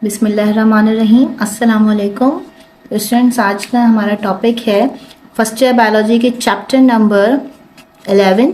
बिस्मिल्लाहिर्रहमानिर्रहीम। अस्सलाम वालेकुम स्टूडेंट्स। आज का हमारा टॉपिक है फर्स्ट ईयर बायोलॉजी के चैप्टर नंबर 11।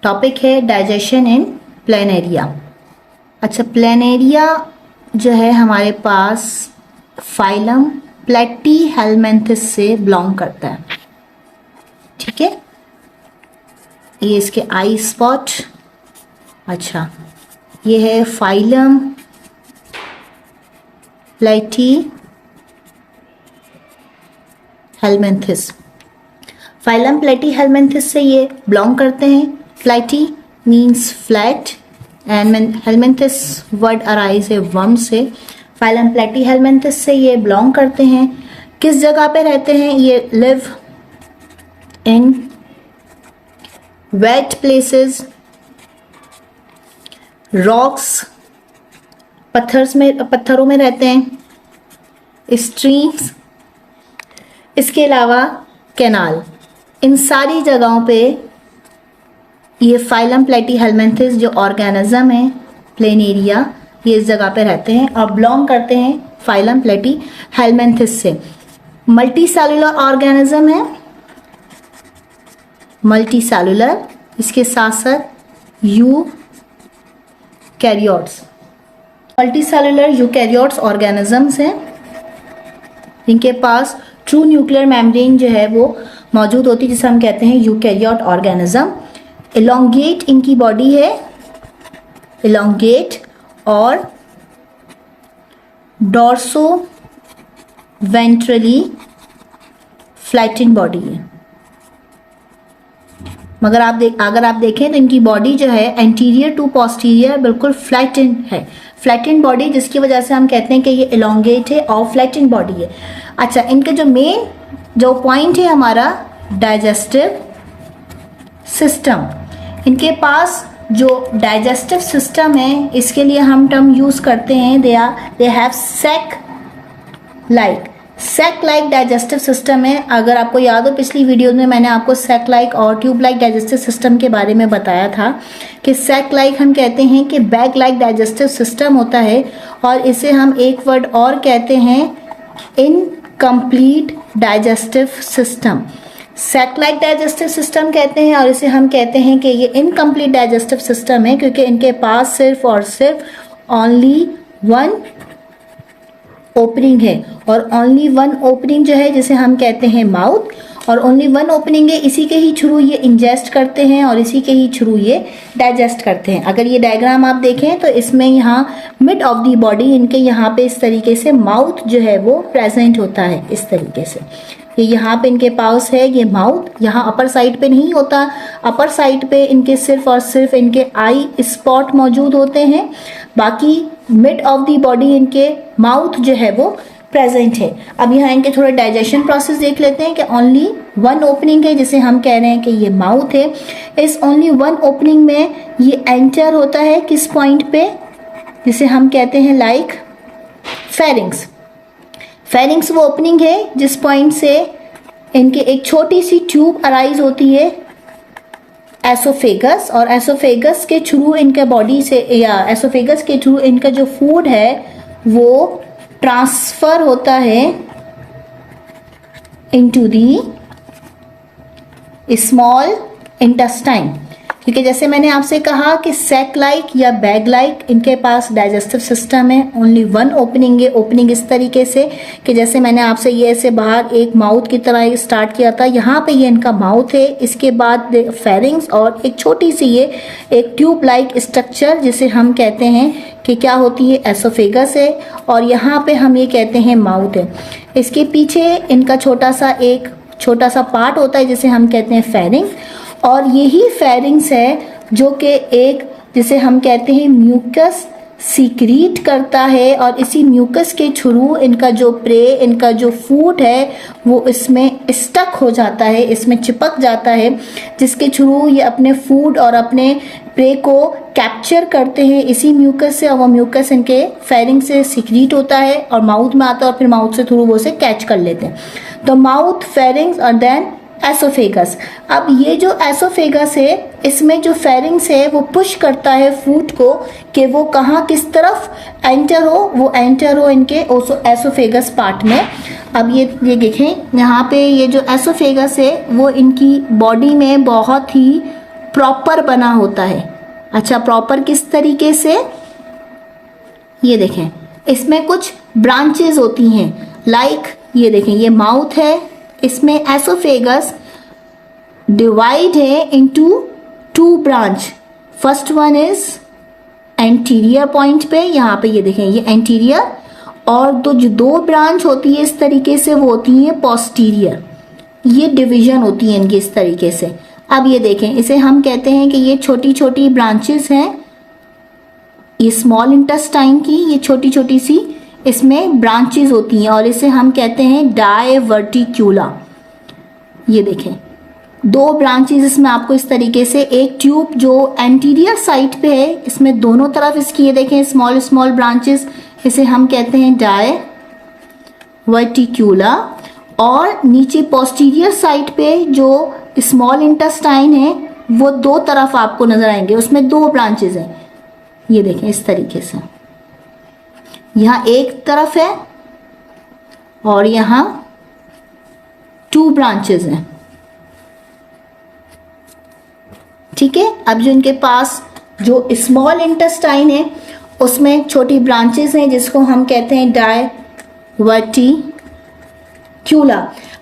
टॉपिक है डाइजेशन इन प्लेनेरिया। अच्छा, प्लेनेरिया जो है हमारे पास फाइलम प्लेटीहेलमिन्थस से बिलोंग करता है। ठीक है, ये इसके आई स्पॉट। अच्छा, ये है फाइलम प्लेटीहेलमिन्थस। फाइलम प्लेटीहेलमिन्थस से ये बिलोंग करते हैं। Platy means flat and helminthes word arise है वर्म से। फाइलम प्लेटीहेलमिन्थस से ये बिलोंग करते हैं। किस जगह पे रहते हैं? ये live in wet places, rocks, पत्थरों में रहते हैं, स्ट्रीम्स, इसके अलावा कैनाल। इन सारी जगहों पे ये फाइलम प्लेटीहेलमिन्थस जो ऑर्गेनिज्म है प्लेनेरिया, ये इस जगह पे रहते हैं और बिलोंग करते हैं फाइलम प्लेटीहेलमिन्थस से। मल्टी सेलुलर ऑर्गेनिज्म है, मल्टी सेलुलर। इसके साथ साथ eukaryotes, multi cellular eukaryotes organisms हैं। इनके पास ट्रू न्यूक्लियर मेम्ब्रेन जो है वो मौजूद होती है, जिसे हम कहते हैं यूकैरियोट ऑर्गेनिज्म। इलोंगेट इनकी बॉडी है, इलोंगेट, और डॉर्सो वेंट्रली फ्लैटेन बॉडी है। मगर अगर आप देखें तो इनकी बॉडी जो है एंटीरियर टू पोस्टीरियर बिल्कुल फ्लैटेन है। फ्लैटेन बॉडी, जिसकी वजह से हम कहते हैं कि ये इलोंगेट है और फ्लैटेन बॉडी है। अच्छा, इनके जो मेन जो पॉइंट है हमारा डाइजेस्टिव सिस्टम। इनके पास जो डाइजेस्टिव सिस्टम है, इसके लिए हम टर्म यूज करते हैं they have sac like digestive system है। अगर आपको याद हो, पिछली वीडियो में मैंने आपको सैक लाइक और ट्यूब लाइक डाइजेस्टिव सिस्टम के बारे में बताया था कि सैक लाइक हम कहते हैं कि बैग लाइक डाइजेस्टिव सिस्टम होता है, और इसे हम एक वर्ड और कहते हैं incomplete digestive system. Sac like digestive system कहते हैं और इसे हम कहते हैं कि ये इनकम्प्लीट डाइजेस्टिव सिस्टम है, क्योंकि इनके पास सिर्फ और सिर्फ ओनली वन ओपनिंग है, और ओनली वन ओपनिंग जो है जिसे हम कहते हैं माउथ, और ओनली वन ओपनिंग है, इसी के ही थ्रू ये इंजेस्ट करते हैं और इसी के ही थ्रू ये डाइजेस्ट करते हैं। अगर ये डायग्राम आप देखें तो इसमें यहाँ मिड ऑफ द बॉडी इनके यहाँ पे इस तरीके से माउथ जो है वो प्रेजेंट होता है। इस तरीके से ये यहाँ पे इनके पास है ये माउथ, यहाँ अपर साइड पे नहीं होता। अपर साइड पे इनके सिर्फ और सिर्फ इनके आई स्पॉट मौजूद होते हैं, बाकी मिड ऑफ द बॉडी इनके माउथ जो है वो प्रेजेंट है। अब यहाँ इनके थोड़ा डाइजेशन प्रोसेस देख लेते हैं कि ओनली वन ओपनिंग है, जिसे हम कह रहे हैं कि ये माउथ है। इस ओनली वन ओपनिंग में ये एंटर होता है किस पॉइंट पे, जिसे हम कहते हैं लाइक फेरिंग्स। फेरिंग्स वो ओपनिंग है जिस पॉइंट से इनके एक छोटी सी ट्यूब अराइज होती है एसोफेगस, और एसोफेगस के थ्रू इनके बॉडी से या एसोफेगस के थ्रू इनका जो फूड है वो ट्रांसफर होता है इनटू दी स्मॉल इंटेस्टाइन। क्योंकि जैसे मैंने आपसे कहा कि सैक लाइक या बैग लाइक इनके पास डाइजेस्टिव सिस्टम है, ओनली वन ओपनिंग है। ओपनिंग इस तरीके से कि जैसे मैंने आपसे ये ऐसे बाहर एक माउथ की तरह स्टार्ट किया था, यहाँ पे ये इनका माउथ है, इसके बाद फेरिंग्स और एक छोटी सी ये एक ट्यूब लाइक स्ट्रक्चर जिसे हम कहते हैं कि क्या होती है, एसोफेगस है, और यहाँ पे हम ये कहते हैं माउथ है। इसके पीछे इनका छोटा सा पार्ट होता है जिसे हम कहते हैं फेरिंग, और यही फेरिंग्स है जो कि एक जिसे हम कहते हैं म्यूकस सीक्रीट करता है, और इसी म्यूकस के थ्रू इनका जो प्रे, इनका जो फूड है वो इसमें स्टक हो जाता है, इसमें चिपक जाता है, जिसके थ्रू ये अपने फूड और अपने प्रे को कैप्चर करते हैं इसी म्यूकस से, और वो म्यूकस इनके फेरिंग से सीक्रीट होता है और माउथ में आता है, और फिर माउथ से थ्रू वो उसे कैच कर लेते हैं। तो माउथ, फेरिंग्स और देन एसोफेगस। अब ये जो एसोफेगस है, इसमें जो फेरिंग्स है वो पुश करता है फूड को कि वो कहाँ किस तरफ एंटर हो, वो एंटर हो इनके एसोफेगस पार्ट में। अब ये देखें यहाँ पे, ये जो एसोफेगस है वो इनकी बॉडी में बहुत ही प्रॉपर बना होता है। अच्छा, प्रॉपर किस तरीके से, ये देखें इसमें कुछ ब्रांचेस होती हैं, लाइक ये देखें ये माउथ है, इसमें एसोफेगस डिवाइड है into 2 branch. First one is anterior point पे, यहाँ पे ये देखें ये एंटीरियर, और जो 2 ब्रांच होती है इस तरीके से वो होती है पोस्टीरियर। ये डिवीजन होती है इनकी इस तरीके से। अब ये देखें, इसे हम कहते हैं कि ये छोटी छोटी ब्रांचेस हैं, ये स्मॉल इंटेस्टाइन की ये छोटी छोटी सी इसमें ब्रांचेस होती हैं, और इसे हम कहते हैं डायवर्टिक्यूला। ये देखें 2 ब्रांचेस इसमें आपको इस तरीके से, एक ट्यूब जो एंटीरियर साइड पे है इसमें दोनों तरफ इसकी ये देखें स्मॉल स्मॉल ब्रांचेस, इसे हम कहते हैं डायवर्टिक्यूला। और नीचे पोस्टीरियर साइड पे जो स्मॉल इंटेस्टाइन है वो 2 तरफ आपको नजर आएंगे, उसमें 2 ब्रांचेस हैं। ये देखें इस तरीके से, यहाँ एक तरफ है और यहाँ 2 ब्रांचेस हैं। ठीक है, अब जो इनके पास जो स्मॉल इंटेस्टाइन है उसमें छोटी ब्रांचेस हैं जिसको हम कहते हैं डायवर्टिक्यूला।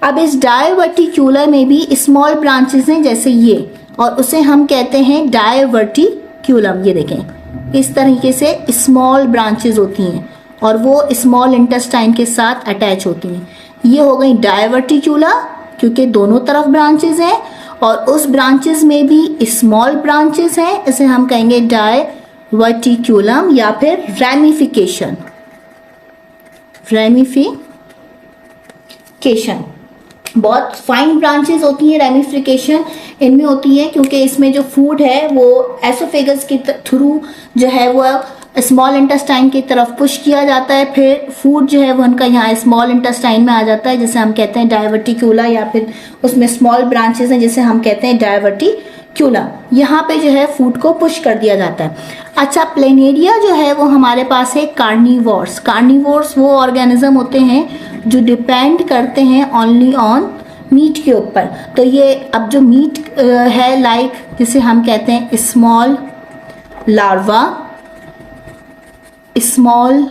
अब इस डायवर्टिक्यूला में भी स्मॉल ब्रांचेस हैं जैसे ये, और उसे हम कहते हैं डायवर्टिक्यूलम। ये देखें इस तरीके से स्मॉल ब्रांचेस होती हैं और वो स्मॉल इंटेस्टाइन के साथ अटैच होती हैं। ये हो गई डायवर्टिक्यूला क्योंकि दोनों तरफ ब्रांचेस हैं, और उस ब्रांचेस में भी स्मॉल ब्रांचेस हैं, इसे हम कहेंगे डायवर्टिक्यूलम या फिर रैमिफिकेशन। रैमिफिकेशन बहुत फाइन ब्रांचेस होती हैं, रैमिफिकेशन इनमें होती है क्योंकि इसमें जो फूड है वो एसोफेगस के थ्रू जो है वो स्मॉल इंटेस्टाइन की तरफ पुश किया जाता है, फिर फूड जो है वो उनका यहाँ स्मॉल इंटेस्टाइन में आ जाता है जिसे हम कहते हैं डायवर्टिक्यूला, या फिर उसमें स्मॉल ब्रांचेस हैं जिसे हम कहते हैं डायवर्टिक्यूला। यहाँ पे जो है फूड को पुश कर दिया जाता है। अच्छा, प्लेनेरिया जो है वो हमारे पास है कार्निवोर्स। कार्निवोर्स वो ऑर्गेनिज्म होते हैं जो डिपेंड करते हैं ओनली ऑन मीट के ऊपर। तो ये अब जो मीट है लाइक जिसे हम कहते हैं स्मॉल लार्वा, स्मॉल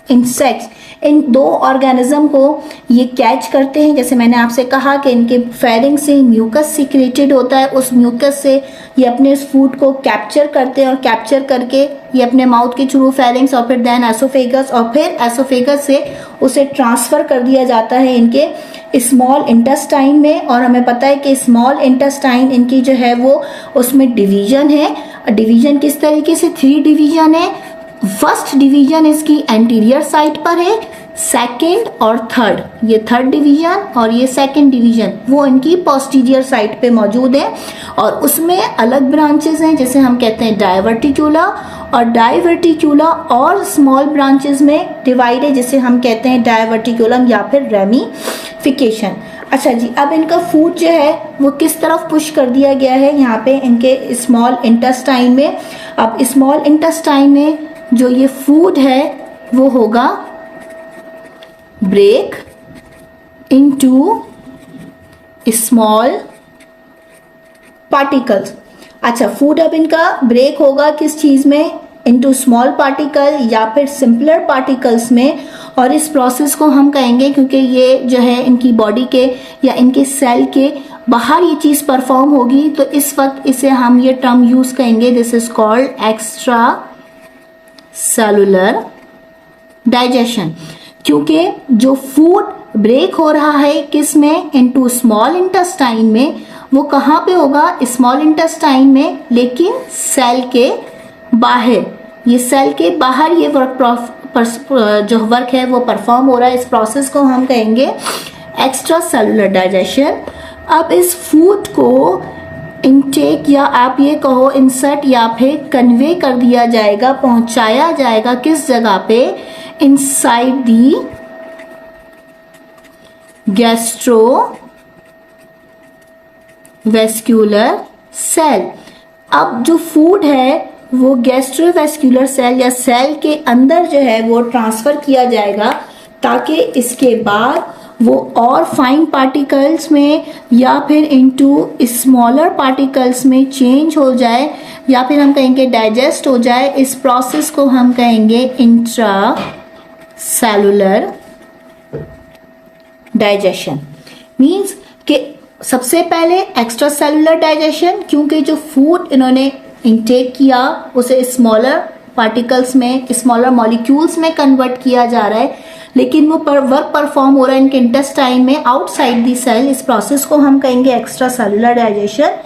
इंसेक्ट्स, इन 2 ऑर्गेनिज्म को ये कैच करते हैं। जैसे मैंने आपसे कहा कि इनके फेरिंग से म्यूकस सिक्रेटेड होता है, उस म्यूकस से ये अपने उस फूड को कैप्चर करते हैं और कैप्चर करके ये अपने माउथ के थ्रू फेरिंग्स और फिर देन एसोफेगस, और फिर एसोफेगस से उसे ट्रांसफ़र कर दिया जाता है इनके स्मॉल इंटेस्टाइन में। और हमें पता है कि स्मॉल इंटेस्टाइन इनकी जो है वो उसमें डिवीजन है। डिवीजन किस तरीके से, 3 डिवीजन है। फर्स्ट डिवीजन इसकी एंटीरियर साइड पर है, सेकंड और थर्ड, ये थर्ड डिवीजन और ये सेकंड डिवीजन वो इनकी पोस्टीरियर साइड पे मौजूद है, और उसमें अलग ब्रांचेस हैं जिसे हम कहते हैं डायवर्टिक्यूला, और डायवर्टिक्यूला और स्मॉल ब्रांचेस में डिवाइड है जिसे हम कहते हैं डायवर्टिक्यूलम या फिर रैमिफिकेशन। अच्छा जी, अब इनका फूड जो है वो किस तरफ पुश कर दिया गया है यहाँ पे इनके स्मॉल इंटेस्टाइन में। अब स्मॉल इंटेस्टाइन में जो ये फूड है वो होगा ब्रेक इनटू स्मॉल पार्टिकल्स। अच्छा, फूड अब इनका ब्रेक होगा किस चीज में, इनटू स्मॉल पार्टिकल या फिर सिंपलर पार्टिकल्स में, और इस प्रोसेस को हम कहेंगे क्योंकि ये जो है इनकी बॉडी के या इनके सेल के बाहर ये चीज परफॉर्म होगी, तो इस वक्त इसे हम ये टर्म यूज करेंगे, this is called extra cellular digestion. क्योंकि जो फूड ब्रेक हो रहा है किस में, इनटू स्मॉल इंटेस्टाइन में, वो कहाँ पे होगा, स्मॉल इंटेस्टाइन में, लेकिन सेल के बाहर। ये सेल के बाहर ये जो वर्क है वो परफॉर्म हो रहा है। इस प्रोसेस को हम कहेंगे एक्स्ट्रा सेलुलर डाइजेशन। अब इस फूड को इनटेक या आप ये कहो इंसर्ट या फिर कन्वे कर दिया जाएगा, पहुंचाया जाएगा किस जगह पे, इनसाइड दी वेस्क्यूलर सेल। अब जो फूड है वो गैस्ट्रोवेस्क्यूलर सेल या सेल के अंदर जो है वो ट्रांसफर किया जाएगा, ताकि इसके बाद वो और फाइन पार्टिकल्स में या फिर इनटू स्मॉलर पार्टिकल्स में चेंज हो जाए, या फिर हम कहेंगे डाइजेस्ट हो जाए। इस प्रोसेस को हम कहेंगे इंट्रा सेलुलर डाइजेशन। मीन्स कि सबसे पहले एक्स्ट्रा सेलुलर डाइजेशन, क्योंकि जो फूड इन्होंने इंटेक किया उसे स्मॉलर पार्टिकल्स में, स्मॉलर मॉलिक्यूल्स में कन्वर्ट किया जा रहा है, लेकिन वो वर्क परफॉर्म हो रहा है इनके इंटेस्टाइन में आउटसाइड दी सेल। इस प्रोसेस को हम कहेंगे एक्स्ट्रा सेलुलर डाइजेशन।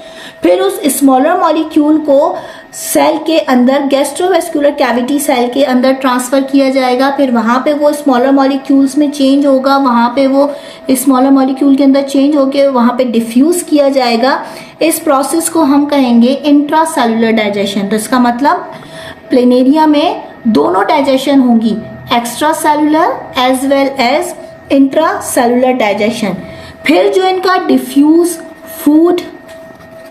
फिर उस स्मॉलर मॉलिक्यूल को सेल के अंदर गैस्ट्रोवेस्कुलर कैविटी सेल के अंदर ट्रांसफर किया जाएगा। फिर वहां पे वो स्मॉलर मॉलिक्यूल्स में चेंज होगा, वहां पे वो स्मॉलर मॉलिक्यूल के अंदर चेंज होकर वहां पे डिफ्यूज किया जाएगा। इस प्रोसेस को हम कहेंगे इंट्रा सेलुलर डाइजेशन। तो इसका मतलब प्लेनेरिया में दोनों डाइजेशन होंगी, extracellular as well as intracellular digestion. फिर जो इनका डिफ्यूज फूड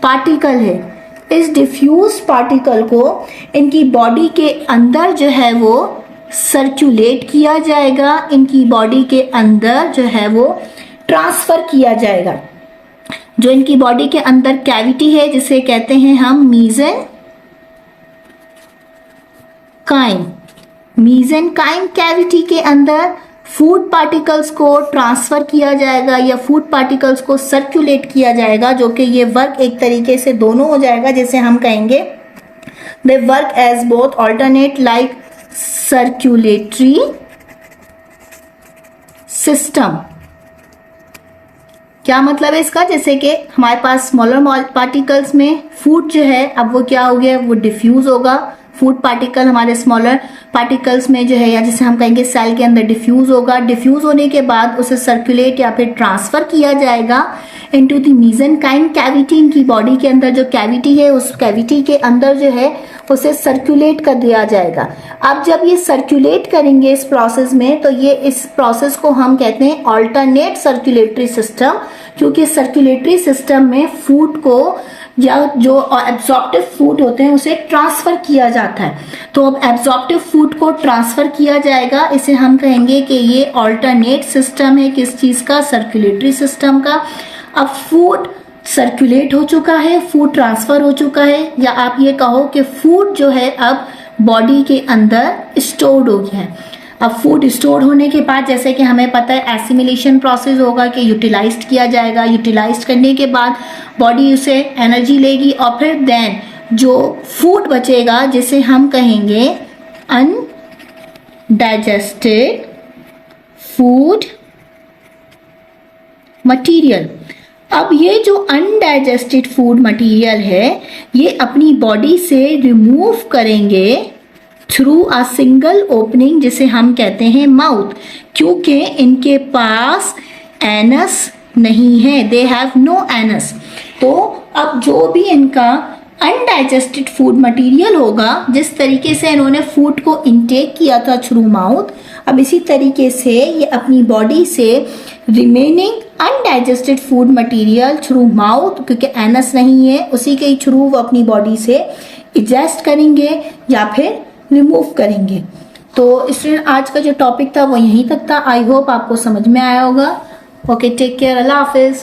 पार्टिकल है, इस डिफ्यूज पार्टिकल को इनकी बॉडी के अंदर जो है वो सर्कुलेट किया जाएगा, इनकी बॉडी के अंदर जो है वो ट्रांसफर किया जाएगा। जो इनकी बॉडी के अंदर कैविटी है जिसे कहते हैं हम मीजेनकाइम कैविटी के अंदर फूड पार्टिकल्स को ट्रांसफर किया जाएगा या फूड पार्टिकल्स को सर्कुलेट किया जाएगा, जो कि ये वर्क एक तरीके से दोनों हो जाएगा, जैसे हम कहेंगे they work as both alternate like circulatory system. क्या मतलब है इसका? जैसे कि हमारे पास स्मॉलर पार्टिकल्स में फूड जो है अब वो क्या हो गया, वो डिफ्यूज होगा। फूड पार्टिकल हमारे स्मॉलर पार्टिकल्स में जो है, या जिसे हम कहेंगे सेल के अंदर डिफ्यूज होगा। डिफ्यूज होने के बाद उसे सर्कुलेट या फिर ट्रांसफर किया जाएगा इनटू द मीजेनकाइम कैविटी। इनकी बॉडी के अंदर जो कैविटी है उस कैविटी के अंदर जो है उसे सर्कुलेट कर दिया जाएगा। अब जब ये सर्कुलेट करेंगे इस प्रोसेस में, तो ये इस प्रोसेस को हम कहते हैं ऑल्टरनेट सर्कुलेटरी सिस्टम, क्योंकि सर्कुलेटरी सिस्टम में फूड को या जो एब्जॉर्प्टिव फूड होते हैं उसे ट्रांसफर किया जाता है। तो अब एब्जॉर्प्टिव फूड को ट्रांसफर किया जाएगा, इसे हम कहेंगे कि ये ऑल्टरनेट सिस्टम है। किस चीज का? सर्कुलेटरी सिस्टम का। अब फूड सर्कुलेट हो चुका है, फूड ट्रांसफर हो चुका है, या आप ये कहो कि फूड जो है अब बॉडी के अंदर स्टोर्ड हो गया है। अब फूड स्टोर होने के बाद जैसे कि हमें पता है एसिमिलेशन प्रोसेस होगा कि यूटिलाइज्ड किया जाएगा। यूटिलाइज्ड करने के बाद बॉडी उसे एनर्जी लेगी और फिर देन जो फूड बचेगा जिसे हम कहेंगे अनडाइजेस्टेड फूड मटेरियल। अब ये जो अनडाइजेस्टेड फूड मटेरियल है ये अपनी बॉडी से रिमूव करेंगे थ्रू अ सिंगल ओपनिंग जिसे हम कहते हैं माउथ, क्योंकि इनके पास एनस नहीं है, दे हैव नो एनस। तो अब जो भी इनका अनडाइजेस्टेड फूड मटेरियल होगा, जिस तरीके से इन्होंने फूड को इनटेक किया था थ्रू माउथ, अब इसी तरीके से ये अपनी बॉडी से remaining undigested food material through mouth, क्योंकि एनस नहीं है, उसी के थ्रू वो अपनी बॉडी से इजेस्ट करेंगे या फिर रिमूव करेंगे। तो स्टूडेंट आज का जो टॉपिक था वो यहीं तक था। आई होप आपको समझ में आया होगा। ओके, टेक केयर, अल्लाह हाफिज।